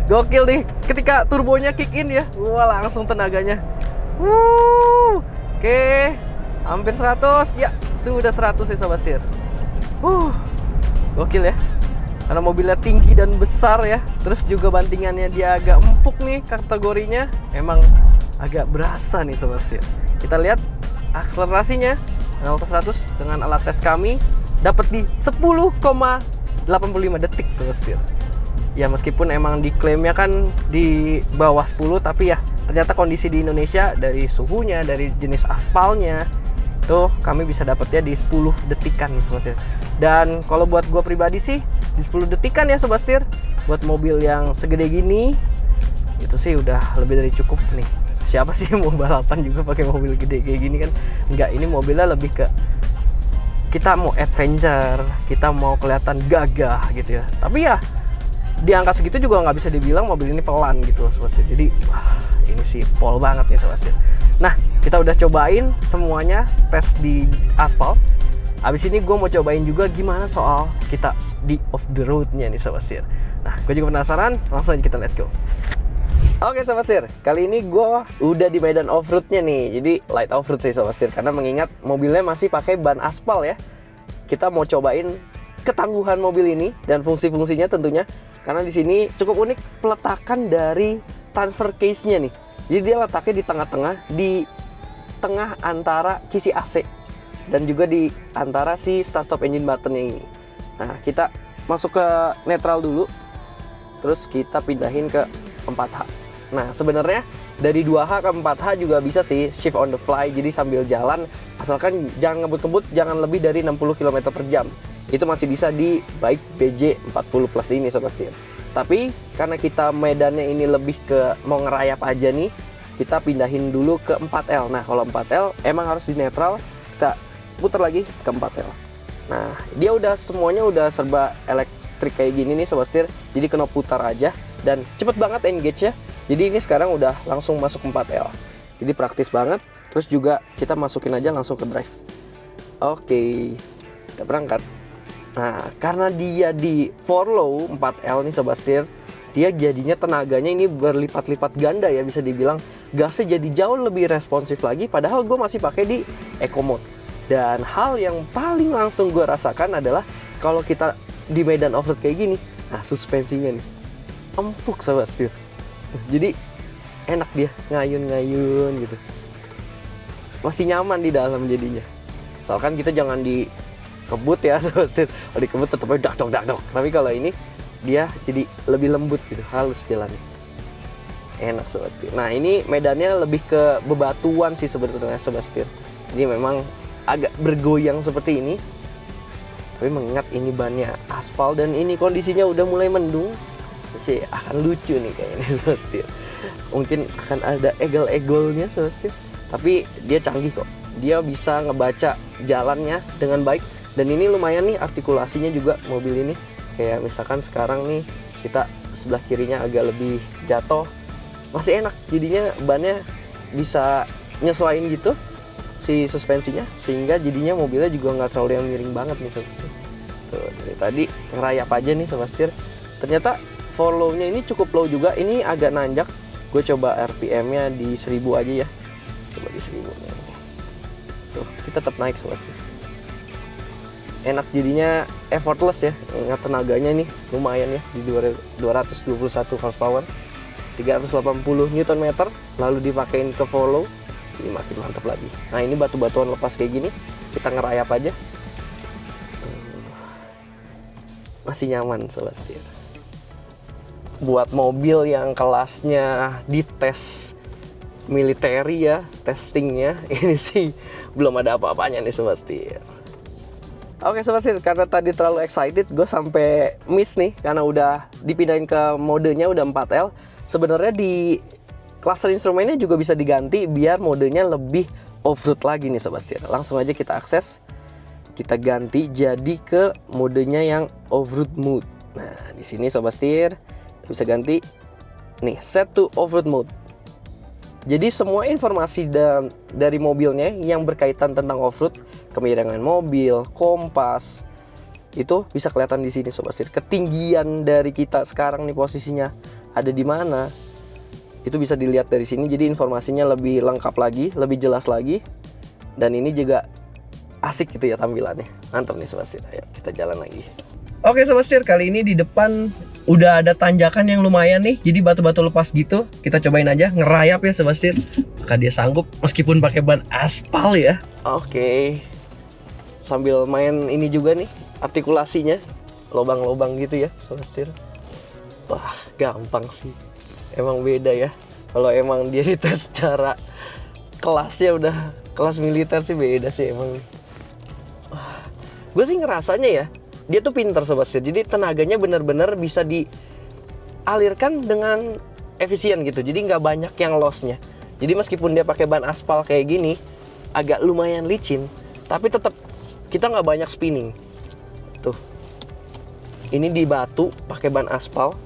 Gokil nih ketika turbonya kick in ya. Wah, langsung tenaganya. Oke. Hampir 100. Ya, sudah 100 sih Sobat Setir. Gokil ya. Karena mobilnya tinggi dan besar ya. Terus juga bantingannya dia agak empuk nih kategorinya. Emang agak berasa nih Sobat Setir. Kita lihat akselerasinya 0 ke 100 dengan alat tes kami dapat di 10,85 detik Sobat Setir. Ya meskipun emang diklaimnya kan di bawah 10, tapi ya ternyata kondisi di Indonesia dari suhunya, dari jenis aspalnya tuh kami bisa dapatnya di 10 detikan nih Sobat Setir. Dan kalau buat gua pribadi sih di 10 detikan ya Sobat Setir, buat mobil yang segede gini itu sih udah lebih dari cukup nih. Siapa sih yang mau balapan juga pakai mobil gede kayak gini kan? Enggak, ini mobilnya lebih ke kita mau adventure, kita mau kelihatan gagah gitu ya. Tapi ya di angka segitu juga nggak bisa dibilang mobil ini pelan gitu Sobat Setir. Jadi wah, ini sih pol banget nih Sobat Setir. Nah, kita udah cobain semuanya tes di aspal. Abis ini gue mau cobain juga gimana soal kita di off the road-nya nih Sobat Setir. Nah, gue juga penasaran, langsung aja kita let's go. Oke Sobat Setir, kali ini gue udah di medan off-road-nya nih. Jadi light off-road sih Sobat Setir, karena mengingat mobilnya masih pakai ban aspal ya. Kita mau cobain ketangguhan mobil ini dan fungsi-fungsinya tentunya. Karena di sini cukup unik peletakan dari transfer case-nya nih. Jadi dia letaknya di tengah-tengah, di tengah antara kisi AC dan juga di antara si start stop engine button-nya ini. Nah, kita masuk ke neutral dulu. Terus kita pindahin ke 4H. Nah, sebenarnya dari 2H ke 4H juga bisa sih shift on the fly. Jadi sambil jalan, asalkan jangan ngebut-ngebut, jangan lebih dari 60 km per jam. Itu masih bisa di bike BJ40 Plus ini Sobat Setir. Tapi karena kita medannya ini lebih ke mau ngerayap aja nih, kita pindahin dulu ke 4L. Nah, kalau 4L emang harus di neutral, kita putar lagi ke 4L. Nah, dia udah semuanya udah serba elektrik kayak gini nih Sobat Setir. Jadi kena putar aja dan cepet banget engage ya. Jadi ini sekarang udah langsung masuk 4L. Jadi praktis banget. Terus juga kita masukin aja langsung ke drive. Oke, kita berangkat. Nah, karena dia di 4low 4L nih Sobat Setir, dia jadinya tenaganya ini berlipat-lipat ganda ya, bisa dibilang gasnya jadi jauh lebih responsif lagi. Padahal gue masih pakai di eco mode. Dan hal yang paling langsung gue rasakan adalah kalau kita di medan off-road kayak gini, nah suspensinya nih empuk Sobat Setir. Jadi enak dia ngayun-ngayun gitu, masih nyaman di dalam jadinya. Asalkan kita jangan dikebut ya Sobat Setir. Kalau dikebut tetap aja dak-dok. Tapi kalau ini dia jadi lebih lembut gitu, halus jalannya. Enak Sobat Setir. Nah, ini medannya lebih ke bebatuan sih sebetulnya Sobat Setir. Jadi memang agak bergoyang seperti ini. Tapi mengingat ini bannya aspal dan ini kondisinya udah mulai mendung, sih akan lucu nih kayaknya Sobat Setir. Mungkin akan ada egol-egolnya Sobat Setir. Tapi dia canggih kok. Dia bisa ngebaca jalannya dengan baik. Dan ini lumayan nih artikulasinya juga mobil ini. Kayak misalkan sekarang nih kita sebelah kirinya agak lebih jatuh, masih enak. Jadinya bannya bisa nyesuaiin gitu si suspensinya, sehingga jadinya mobilnya juga nggak terlalu yang miring banget nih Sobat Setir. Tuh, dari tadi ngerayap aja nih Sobat Setir. Ternyata for low-nya ini cukup low juga. Ini agak nanjak. Gue coba RPM-nya di 1000 aja ya. Coba di 1000 nih. Tuh, kita tetap naik Sobat Setir. Enak jadinya, effortless ya. Ingat tenaganya nih lumayan ya, di 221 horsepower, 380 Nm, lalu dipakein ke follow, ini makin mantap lagi. Nah, ini batu-batuan lepas kayak gini, kita ngerayap aja. masih nyaman sobat setir. Buat mobil yang kelasnya dites militer ya, testingnya, ini sih belum ada apa-apanya nih sobat setir. Oke sobat setir, karena tadi terlalu excited, gue sampai miss nih karena udah dipindahin ke modenya udah 4L. Sebenarnya di cluster instrumennya juga bisa diganti biar modenya lebih off-road lagi nih sobat setir. Langsung aja kita akses, kita ganti jadi ke modenya yang off-road mode. Nah di sini sobat setir kita bisa ganti nih, set to off-road mode. Jadi semua informasi dari mobilnya yang berkaitan tentang off-road, kemiringan mobil, kompas, itu bisa kelihatan di sini sobat setir. Ketinggian dari kita sekarang nih posisinya ada di mana, itu bisa dilihat dari sini. Jadi informasinya lebih lengkap lagi, lebih jelas lagi. Dan ini juga asik gitu ya tampilannya. Mantap nih sobat setir. Ayo kita jalan lagi. Oke sobat setir, kali ini di depan udah ada tanjakan yang lumayan nih. Jadi batu-batu lepas gitu. Kita cobain aja ngerayap ya sobat setir. Maka dia sanggup meskipun pakai ban aspal ya. Oke. Sambil main ini juga nih, artikulasinya. Lobang-lobang gitu ya sobat setir. Wah, gampang sih. Emang beda ya. Kalau emang dia dites secara kelasnya udah kelas militer sih beda sih emang. Wah, gue sih ngerasanya ya, dia tuh pinter sobat setir. Jadi tenaganya bener-bener bisa dialirkan dengan efisien gitu. Jadi nggak banyak yang lossnya. Jadi meskipun dia pakai ban aspal kayak gini, agak lumayan licin, tapi tetap kita nggak banyak spinning. Tuh, ini di batu pakai ban aspal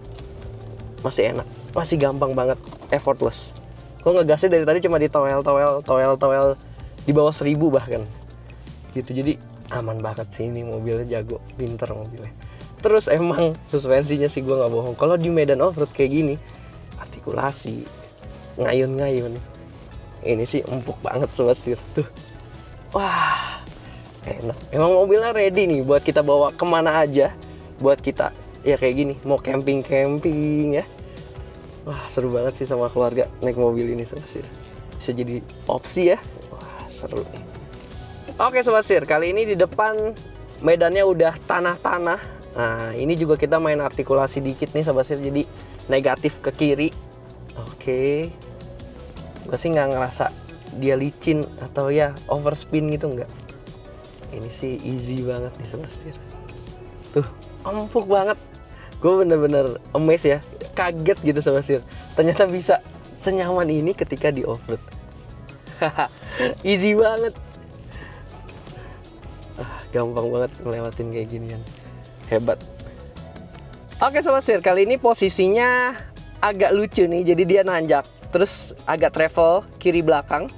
masih enak, masih gampang banget, effortless. Gue ngegasnya dari tadi cuma di toel di bawah 1000 bahkan. Gitu, jadi aman banget sih ini mobilnya, jago, pinter mobilnya. Terus emang suspensinya sih gue nggak bohong. Kalau di medan off-road kayak gini, artikulasi, ngayun-ngayun, ini sih empuk banget sobat setir tuh. Wah, enak. Emang mobilnya ready nih buat kita bawa kemana aja. Buat kita ya kayak gini, mau camping ya. Wah seru banget sih sama keluarga naik mobil ini sobat setir. Bisa jadi opsi ya. Wah seru nih. Oke sobat setir, kali ini di depan medannya udah tanah-tanah. Nah ini juga kita main artikulasi dikit nih sobat setir, jadi negatif ke kiri. Oke, gue sih nggak ngerasa dia licin atau ya overspin gitu, nggak. Ini sih easy banget nih sobat setir. Tuh empuk banget. Gue bener-bener amazed ya, kaget gitu sobat setir. Ternyata bisa senyaman ini ketika di off-road. Easy banget. Gampang banget ngelewatin kayak ginian. Hebat. Oke sobat setir, kali ini posisinya agak lucu nih. Jadi dia nanjak, terus agak travel kiri belakang.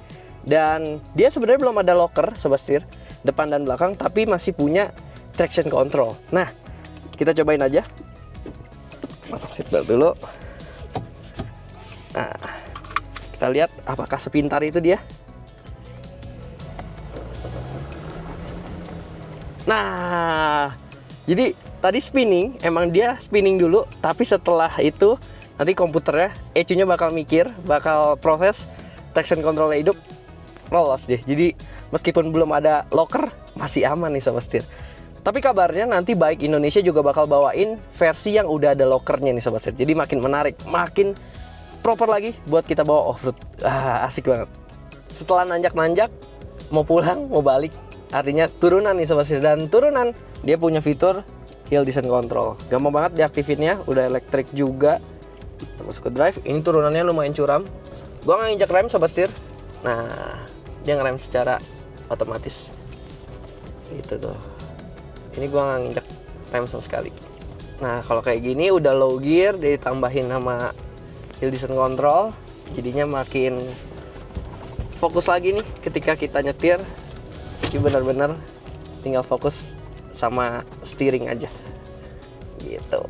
Dan dia sebenarnya belum ada locker sobat setir, depan dan belakang, tapi masih punya traction control. Nah, kita cobain aja. Masuk seatbelt dulu. Nah, kita lihat apakah sepintar itu dia. Nah, jadi tadi spinning, emang dia spinning dulu, tapi setelah itu nanti komputernya, ECU-nya bakal mikir, bakal proses traction control hidup, lolos deh. Jadi meskipun belum ada locker, masih aman nih sobat setir. Tapi kabarnya nanti Bike Indonesia juga bakal bawain versi yang udah ada lockernya nih sobat setir. Jadi makin menarik, makin proper lagi buat kita bawa off-road. Asik banget. Setelah nanjak-nanjak, mau pulang, mau balik, artinya turunan nih sobat setir. Dan turunan, dia punya fitur Hill Descent Control. Gampang banget diaktifinnya, udah elektrik juga. Masuk ke drive, ini turunannya lumayan curam. Gua nggak injak rem sobat setir. Nah, dia ngerem secara otomatis. Gitu tuh. Ini gua nggak nginjak rem sama sekali. Nah, kalau kayak gini udah low gear, ditambahin sama Hill Descent Control, jadinya makin fokus lagi nih ketika kita nyetir. Jadi benar-benar tinggal fokus sama steering aja. Gitu.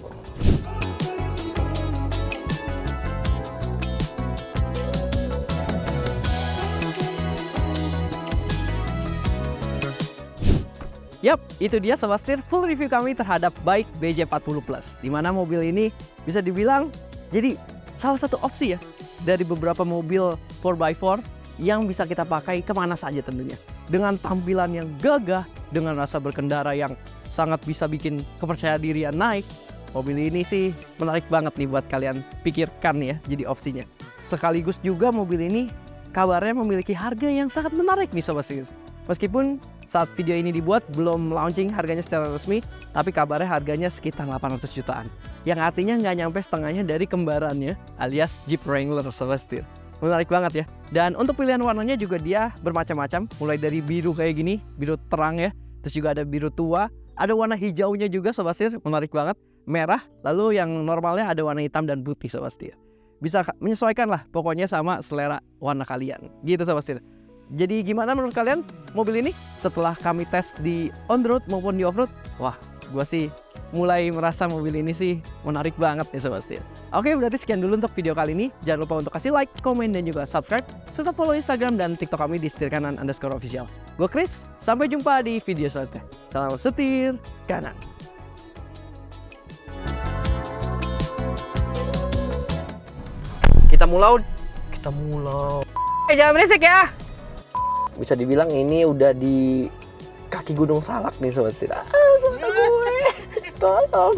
Yap, itu dia sobat setir full review kami terhadap Bike BJ40 Plus. Dimana mobil ini bisa dibilang jadi salah satu opsi ya dari beberapa mobil 4x4 yang bisa kita pakai kemana saja tentunya. Dengan tampilan yang gagah, dengan rasa berkendara yang sangat bisa bikin kepercayaan dirian naik, mobil ini sih menarik banget nih buat kalian pikirkan ya jadi opsinya. Sekaligus juga mobil ini kabarnya memiliki harga yang sangat menarik nih Sobat Setir. Meskipun saat video ini dibuat belum launching harganya secara resmi, tapi kabarnya harganya sekitar 800 jutaan. Yang artinya nggak nyampe setengahnya dari kembarannya alias Jeep Wrangler Sobat Setir. Menarik banget ya. Dan untuk pilihan warnanya juga dia bermacam-macam, mulai dari biru kayak gini, biru terang ya. Terus juga ada biru tua, ada warna hijaunya juga Sobat Setir, menarik banget. Merah, lalu yang normalnya ada warna hitam dan putih Sobat Setir. Bisa menyesuaikan lah pokoknya sama selera warna kalian. Gitu Sobat Setir. Jadi gimana menurut kalian mobil ini setelah kami tes di on road maupun di off road? Wah, gua sih mulai merasa mobil ini sih menarik banget nih Sobat Setir. Oke, berarti sekian dulu untuk video kali ini. Jangan lupa untuk kasih like, komen, dan juga subscribe. Serta follow Instagram dan TikTok kami di setirkanan_official. Gue Chris, sampai jumpa di video selanjutnya. Salam setir kanan. Kita mulai. Jangan berisik ya. Bisa dibilang ini udah di kaki Gunung Salak nih Sobat Setir. Suara gue. Tolong.